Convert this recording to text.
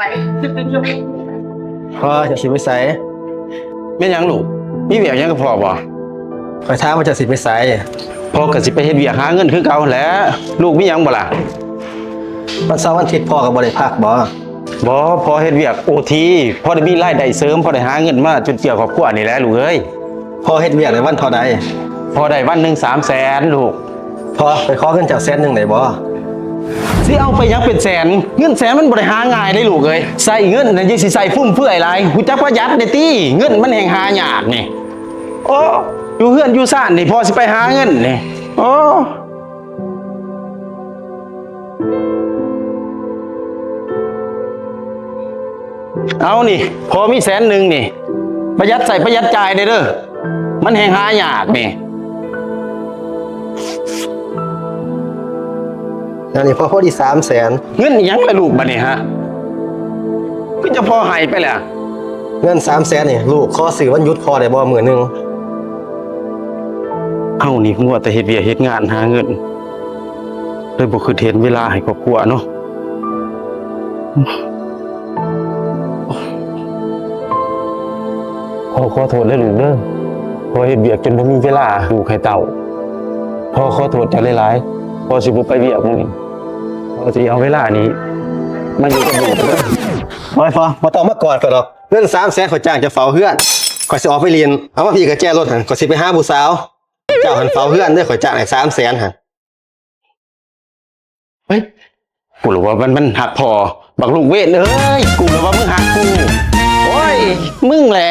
ไป พ่อจะสิไปใส่ แม่นหยังลูกมีเวียกหยังกับพ่อบ่ คอยถามว่าจะสิไปใส่ พ่อก็สิไปเฮ็ดเวียกหาเงินคือเก่าแหล้วลูกมีหยังบ่ล่ะ วันเสาร์วันอาทิตย์พ่อก็บ่ได้พักบ่ บ่พ่อเฮ็ดเวียก OT พ่อได้มีรายได้เสริมพ่อได้หาเงินมาจุนเจือครอบครัวนี่แหละลูกเอ้ย พ่อเฮ็ดเวียกในวันเท่าใด พ่อได้วันหนึง300,000ลูก พ่อไปขอเงินจาก100,000ได้บ่ สิเอาไปหยังเป็นแสนเงินแสนมันบ่ได้หาง่ายได้ลูกเอ้ยใส่เงินน่ะยังสิใส่ฟุ่มเฟือยหลายฮู้จักประหยัดได้ติเงินมันแห่งหายากนี่โอ้อยู่เฮือนอยู่ซ่านนี่พ่อสิไปหาเงินนี่โอ้เอานี่พอมี100,000นี่ประหยัดใส่ประหยัดจ่ายได้เด้อมันแห่งหายากนี่ อันนี้พ่อพอดี300,000 เงินอิหยังละลูกบัดนี้ฮะคือจะพอให้ไปแหละ เงิน300,000นี่ลูกขอซื้อวันหยุดพ่อได้บ่มื้อหนึง เอ้านี่มัวแต่เฮ็ดเวียกเฮ็ดงานหาเงินเลยบ่คือเห็นเวลาให้ครอบครัวเนาะขอโทษเลยลูกเด้อพอเฮ็ดเวียกจนบ่มีเวลาลูกให้เต้าพ่อขอโทษเจ้าหลายๆพ่อสิบ่ไปเวียกมื้อนี้พ่อสิเอาเวลานี้มาอยู่กับลูกเด้อ พ่อบ่ต้องมากอดก็ดอกเงิน300,000ข้อยจ้างจะเฝ้าเฮือนข้อยสิออกไปเรียนเอามาพี่ก็แจ้รถหั่นข้อยสิไปหาผู้สาวเจ้าหันเฝ้าเฮือนเด้อข้อยจ้างให้300,000หั่น เฮ้ยกูรู้ว่ามันหักพอบักลูกเวทเอ้ยกูรู้ว่ามึงหักกูโอ้ยมึงแหละ